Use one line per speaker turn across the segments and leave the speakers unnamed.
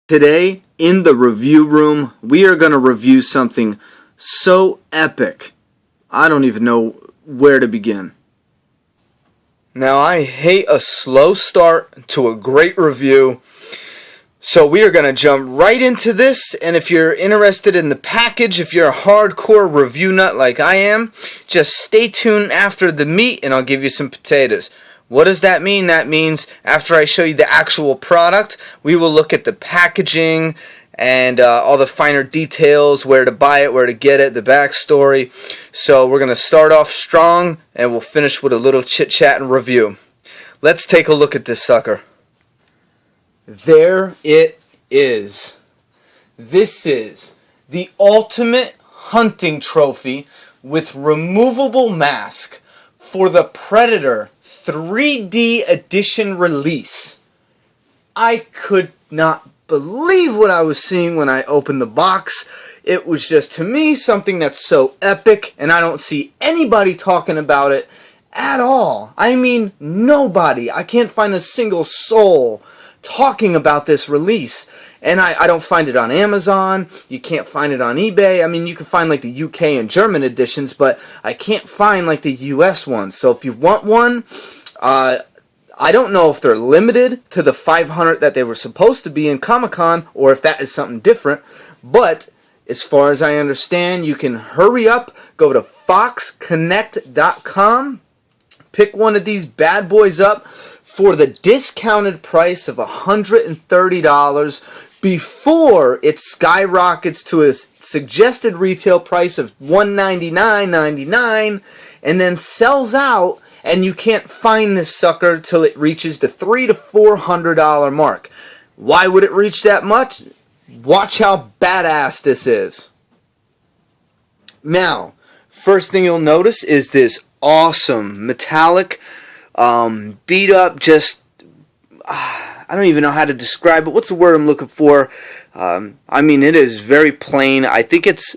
Today, in the review room, we are going to review something so epic, I don't even know where to begin. Now, I hate a slow start to a great review, so we are going to jump right into this, and if you're interested in the package, if you're a hardcore review nut like I am, just stay tuned after the meat and I'll give you some potatoes. What does that mean? That means after I show you the actual product, we will look at the packaging and all the finer details, where to buy it, where to get it, the backstory. So we're going to start off strong and we'll finish with a little chit chat and review. Let's take a look at this sucker. There it is. This is the ultimate hunting trophy with removable mask for the Predator 3D edition release. I could not believe what I was seeing when I opened the box. It was just, to me, something that's so epic, and I don't see anybody talking about it at all. I mean, nobody. I can't find a single soul talking about this release. And I don't find it on Amazon. You can't find it on eBay. I mean, you can find like the UK and German editions, but I can't find like the US ones. So if you want one, I don't know if they're limited to the 500 that they were supposed to be in Comic-Con, or if that is something different. But as far as I understand, you can hurry up, go to foxconnect.com, pick one of these bad boys up for the discounted price of $130 before it skyrockets to a suggested retail price of $199.99 and then sells out, and you can't find this sucker till it reaches the $300 to $400 mark. Why would it reach that much? Watch how badass this is. Now, first thing you'll notice is this awesome metallic beat up, just I don't even know how to describe it. What's the word I'm looking for? I mean, it is very plain. I think it's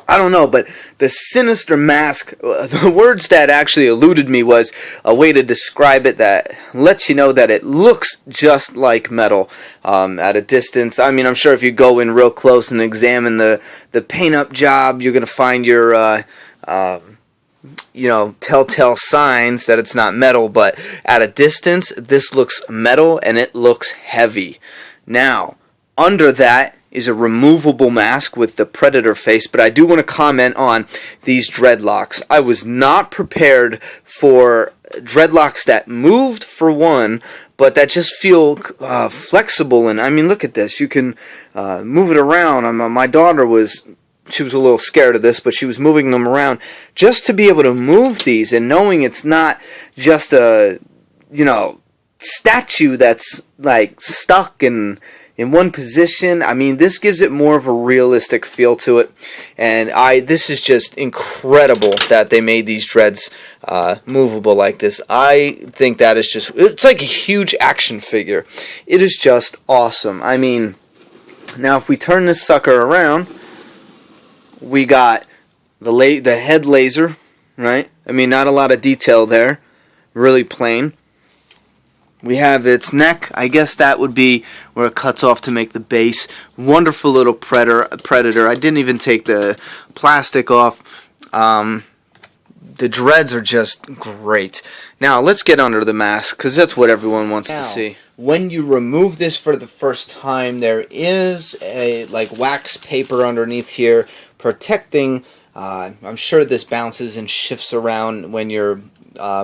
I don't know, but the sinister mask, the words that actually eluded me was a way to describe it that lets you know that it looks just like metal at a distance. I mean, I'm sure if you go in real close and examine the paint-up job, you're going to find your telltale signs that it's not metal, but at a distance, this looks metal and it looks heavy. Now, under that is a removable mask with the Predator face, but I do want to comment on these dreadlocks. I was not prepared for dreadlocks that moved, for one, but that just feel flexible. And I mean, look at this. You can move it around. My daughter she was a little scared of this, but she was moving them around just to be able to move these and knowing it's not just a, statue that's like stuck in one position. I mean, this gives it more of a realistic feel to it, and this is just incredible that they made these dreads movable like this. I think that is just, it's like a huge action figure. It is just awesome. I mean, now if we turn this sucker around, we got the head laser, right? I mean, not a lot of detail there, really plain. We have its neck. I guess that would be where it cuts off to make the base. Wonderful little Predator. I didn't even take the plastic off. The dreads are just great. Now, let's get under the mask, because that's what everyone wants to see. When you remove this for the first time, there is a wax paper underneath here protecting. I'm sure this bounces and shifts around when you're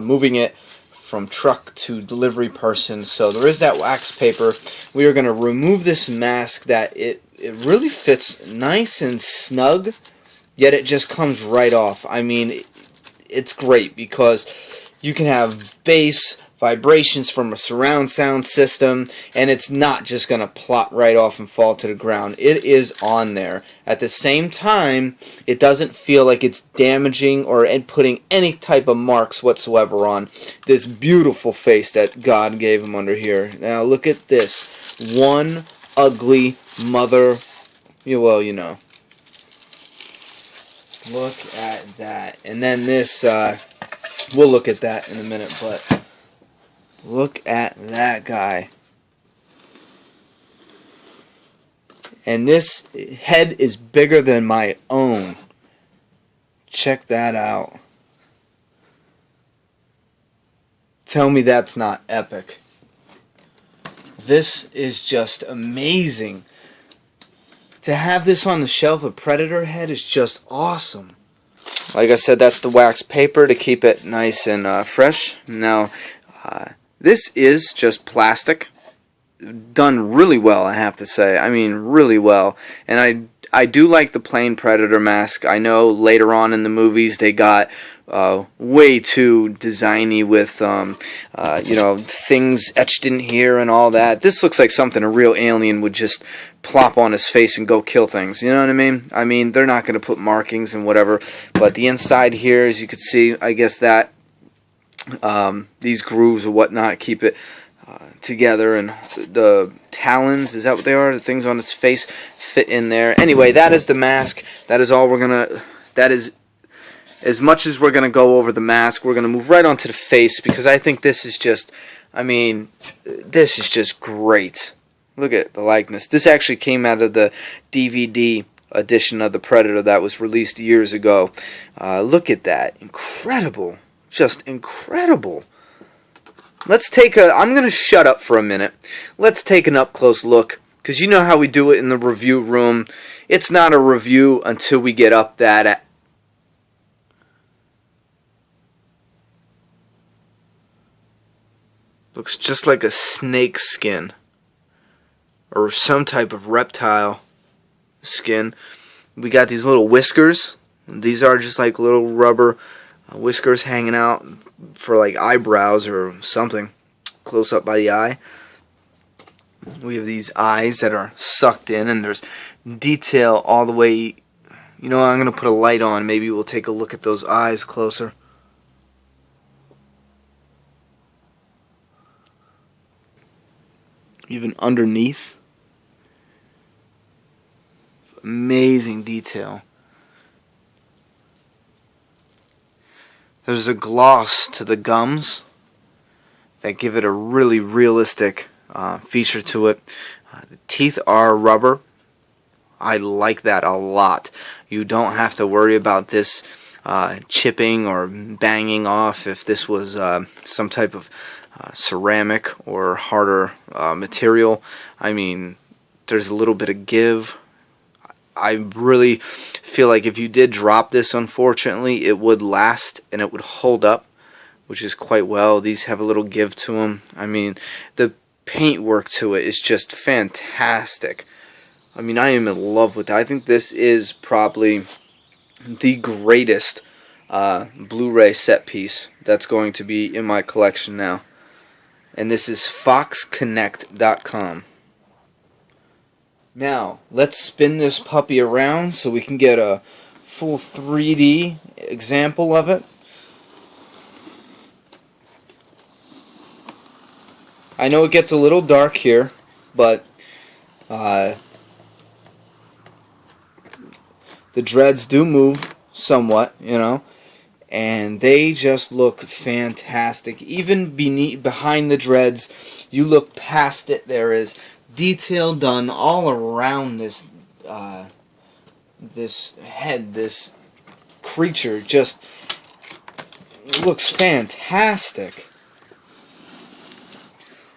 moving it from truck to delivery person, so there is that wax paper. We are going to remove this mask that it really fits nice and snug, yet it just comes right off. I mean, it's great because you can have bass vibrations from a surround sound system, and it's not just going to plop right off and fall to the ground. It is on there. At the same time, it doesn't feel like it's damaging or putting any type of marks whatsoever on this beautiful face that God gave him under here. Now look at this. One ugly mother. Well, Look at that. And then this, we'll look at that in a minute, but look at that guy. And this head is bigger than my own. Check that out. Tell me that's not epic. This is just amazing. To have this on the shelf, a Predator head, is just awesome. Like I said, that's the wax paper to keep it nice and fresh. Now, this is just plastic. Done really well, I have to say. I mean, really well. And I do like the plain Predator mask. I know later on in the movies they got way too designy with you know, things etched in here and all that. This looks like something a real alien would just plop on his face and go kill things. You know what I mean? I mean, they're not going to put markings and whatever. But the inside here, as you can see, I guess that these grooves or whatnot keep it together, and the talons, is that what they are? The things on his face fit in there. Anyway, that is the mask. That is all we're gonna, that is as much as we're gonna go over the mask. We're gonna move right on to the face, because I think this is just, I mean, this is just great. Look at the likeness. This actually came out of the DVD edition of the Predator that was released years ago. Look at that. Incredible. Just incredible. Let's take a, I'm going to shut up for a minute. Let's take an up-close look, because you know how we do it in the review room. It's not a review until we get up that. Looks just like a snake skin, or some type of reptile skin. We got these little whiskers. These are just like little rubber whiskers hanging out for like eyebrows or something, close up by the eye. We have these eyes that are sucked in, and there's detail all the way. You know, I'm going to put a light on. Maybe we'll take a look at those eyes closer. Even underneath. Amazing detail. There's a gloss to the gums that give it a really realistic feature to it. The teeth are rubber. I like that a lot. You don't have to worry about this chipping or banging off if this was some type of ceramic or harder material. I mean, there's a little bit of give. I really feel like if you did drop this, unfortunately, it would last and it would hold up, which is quite well. These have a little give to them. I mean, the paint work to it is just fantastic. I mean, I am in love with it. I think this is probably the greatest Blu-ray set piece that's going to be in my collection now. And this is foxconnect.com. Now, let's spin this puppy around so we can get a full 3D example of it. I know it gets a little dark here, but the dreads do move somewhat, you know, and they just look fantastic. Even behind the dreads, you look past it, there is detail done all around this this head, this creature. Just looks fantastic.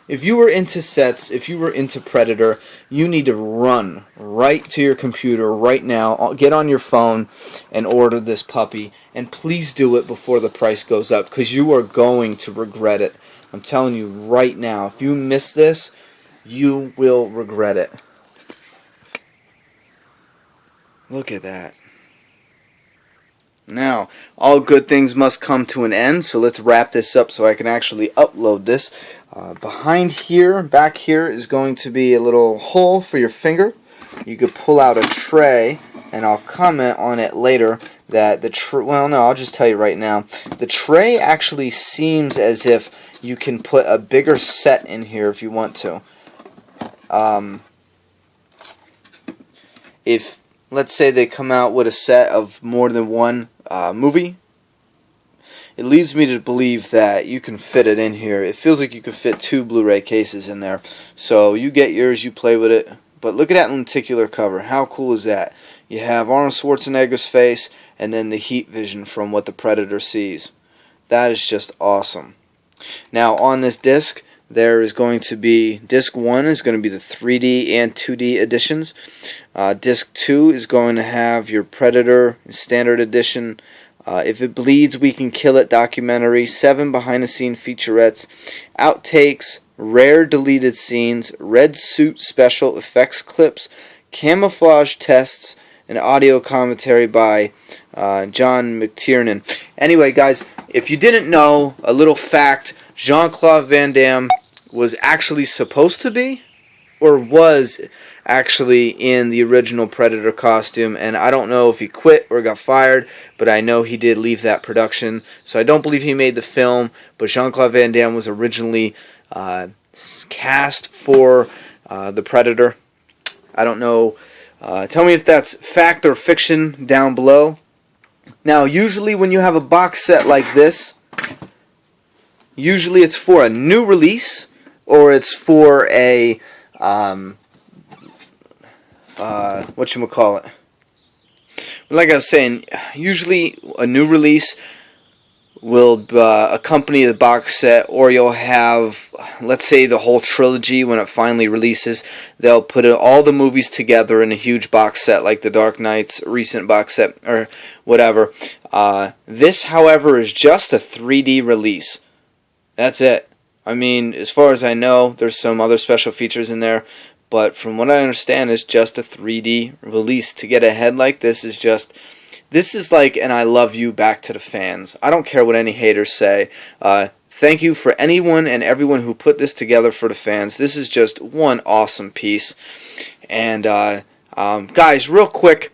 If you were into sets, if you were into Predator, you need to run right to your computer right now, get on your phone and order this puppy, and please do it before the price goes up, because you are going to regret it. I'm telling you right now, if you miss this, you will regret it. Look at that. Now, all good things must come to an end, so let's wrap this up so I can actually upload this. Behind here, back here, is going to be a little hole for your finger. You could pull out a tray, and I'll comment on it later that the well, no, I'll just tell you right now. The tray actually seems as if you can put a bigger set in here if you want to. If, let's say they come out with a set of more than one movie, it leads me to believe that you can fit it in here. It feels like you could fit 2 Blu-ray cases in there. So you get yours, you play with it, But look at that lenticular cover. How cool is that? You have Arnold Schwarzenegger's face and then the heat vision from what the Predator sees. That is just awesome. Now on this disc, there is going to be, disc 1 is going to be the 3D and 2D editions. Disc 2 is going to have your Predator Standard Edition, If It Bleeds, We Can Kill It documentary, 7 behind-the-scene featurettes, outtakes, rare deleted scenes, red suit special effects clips, camouflage tests, and audio commentary by John McTiernan. Anyway, guys, if you didn't know, a little fact, Jean-Claude Van Damme was actually supposed to be, or was actually in the original Predator costume, and I don't know if he quit or got fired, but I know he did leave that production, so I don't believe he made the film, but Jean-Claude Van Damme was originally cast for the Predator. I don't know. Tell me if that's fact or fiction down below. Now, usually when you have a box set like this, usually it's for a new release, or it's for a whatchamacallit. Like I was saying, usually a new release will accompany the box set, or you'll have, let's say, the whole trilogy when it finally releases. They'll put all the movies together in a huge box set, like the Dark Knight's recent box set, or whatever. This, however, is just a 3D release. That's it. I mean, as far as I know, there's some other special features in there, but from what I understand, it's just a 3D release. To get ahead like this is just... This is like an I love you back to the fans. I don't care what any haters say. Thank you for anyone and everyone who put this together for the fans. This is just one awesome piece. And guys, real quick,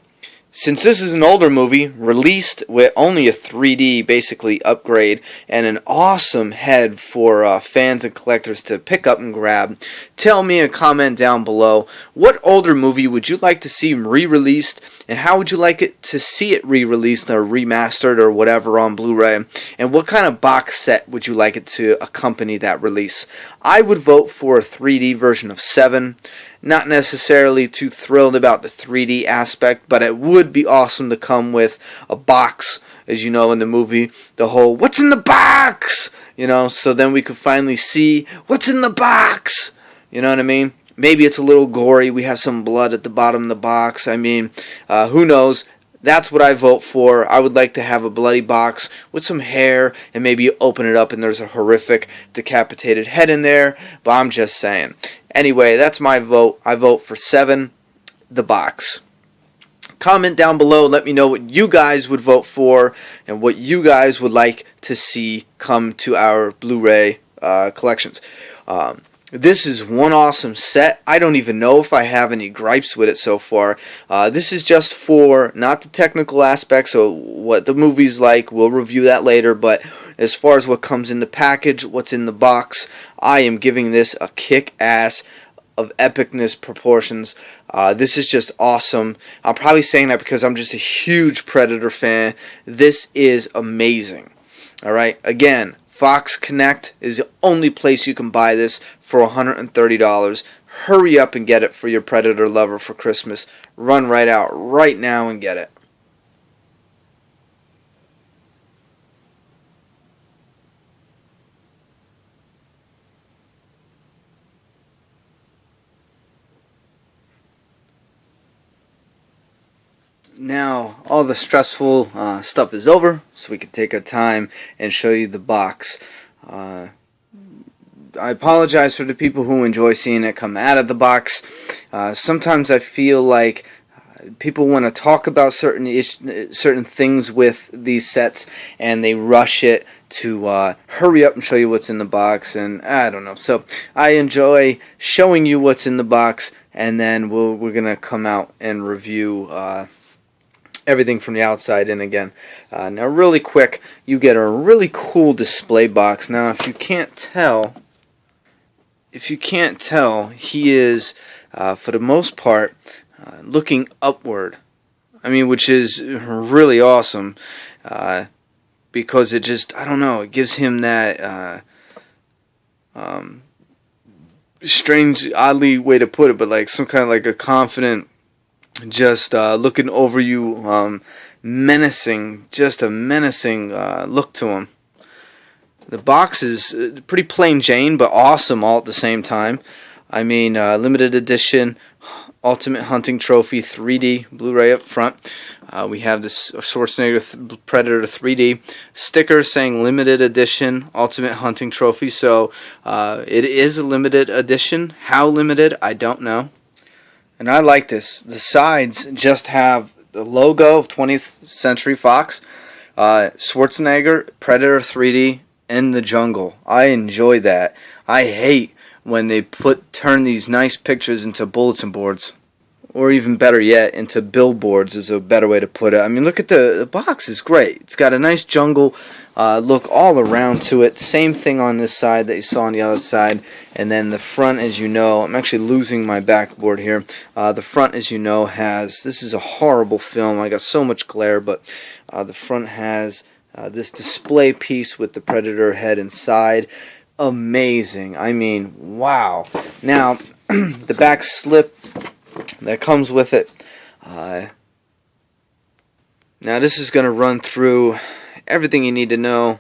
since this is an older movie, released with only a 3D basically upgrade and an awesome head for fans and collectors to pick up and grab, tell me in a comment down below, what older movie would you like to see re-released, and how would you like it to see it re-released or remastered or whatever on Blu-ray, and what kind of box set would you like it to accompany that release? I would vote for a 3D version of 7. Not necessarily too thrilled about the 3D aspect, but it would be awesome to come with a box, as you know in the movie, the whole, what's in the box? You know, so then we could finally see what's in the box. You know what I mean? Maybe it's a little gory, we have some blood at the bottom of the box. I mean, who knows? That's what I vote for. I would like to have a bloody box with some hair, and maybe you open it up and there's a horrific decapitated head in there, but I'm just saying. Anyway, that's my vote. I vote for 7, the box. Comment down below, let me know what you guys would vote for and what you guys would like to see come to our Blu-ray collections. This is one awesome set. I don't even know if I have any gripes with it so far. This is just for, not the technical aspects of what the movie's like. We'll review that later, but as far as what comes in the package, what's in the box, I am giving this a kick-ass of epicness proportions. This is just awesome. I'm probably saying that because I'm just a huge Predator fan. This is amazing. Alright, again, Fox Connect is the only place you can buy this for $130. Hurry up and get it for your Predator lover for Christmas. Run right out right now and get it. Now, all the stressful stuff is over, so we can take our time and show you the box. I apologize for the people who enjoy seeing it come out of the box. Sometimes I feel like people want to talk about certain things with these sets, and they rush it to hurry up and show you what's in the box, and I don't know. So I enjoy showing you what's in the box, and then we're going to come out and review everything from the outside in again. Now really quick, you get a really cool display box. Now if you can't tell, he is for the most part looking upward. I mean, which is really awesome, because it just, I don't know, it gives him that strange, oddly way to put it, but like some kind of like a confident, just looking over you, menacing, just a menacing look to him. The box is pretty plain Jane, but awesome all at the same time. I mean, limited edition Ultimate Hunting Trophy 3D Blu-ray up front. We have this Schwarzenegger Predator 3D sticker saying limited edition Ultimate Hunting Trophy. So it is a limited edition. How limited, I don't know. And I like this. The sides just have the logo of 20th Century Fox, Schwarzenegger Predator 3D, in the jungle. I enjoy that. I hate when they turn these nice pictures into bulletin boards, or even better yet, into billboards is a better way to put it. I mean, look at the box is great. It's got a nice jungle look all around to it. Same thing on this side that you saw on the other side. And then the front, as you know, I'm actually losing my backboard here. The front, as you know, this is a horrible film. I got so much glare, but the front has this display piece with the Predator head inside. Amazing. I mean, wow. Now, the back slip that comes with it. Now, this is going to run through everything you need to know.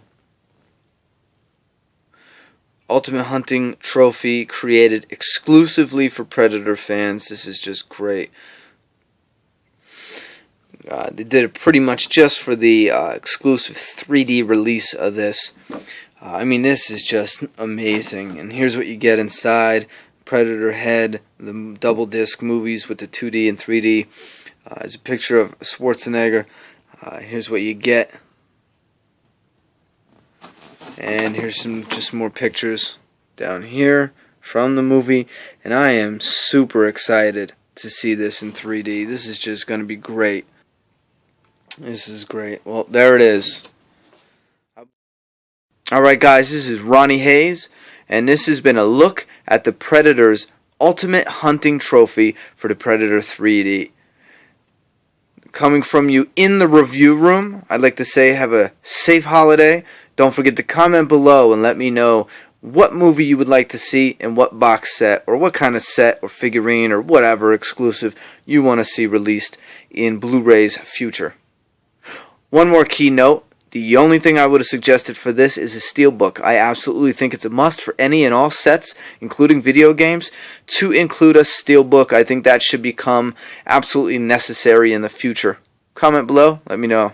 Ultimate Hunting Trophy created exclusively for Predator fans. This is just great. They did it pretty much just for the exclusive 3D release of this. I mean, this is just amazing. And here's what you get inside. Predator head, the double disc movies with the 2D and 3D. There's a picture of Schwarzenegger. Here's what you get. And here's some just more pictures down here from the movie. And I am super excited to see this in 3D. This is just going to be great. This is great. Well, there it is. Alright guys, this is Ronnie Hayes, and this has been a look at the Predator's Ultimate Hunting Trophy for the Predator 3D. Coming from you in the review room, I'd like to say have a safe holiday. Don't forget to comment below and let me know what movie you would like to see and what box set or what kind of set or figurine or whatever exclusive you want to see released in Blu-ray's future. One more key note. The only thing I would have suggested for this is a steelbook. I absolutely think it's a must for any and all sets, including video games, to include a steelbook. I think that should become absolutely necessary in the future. Comment below, let me know.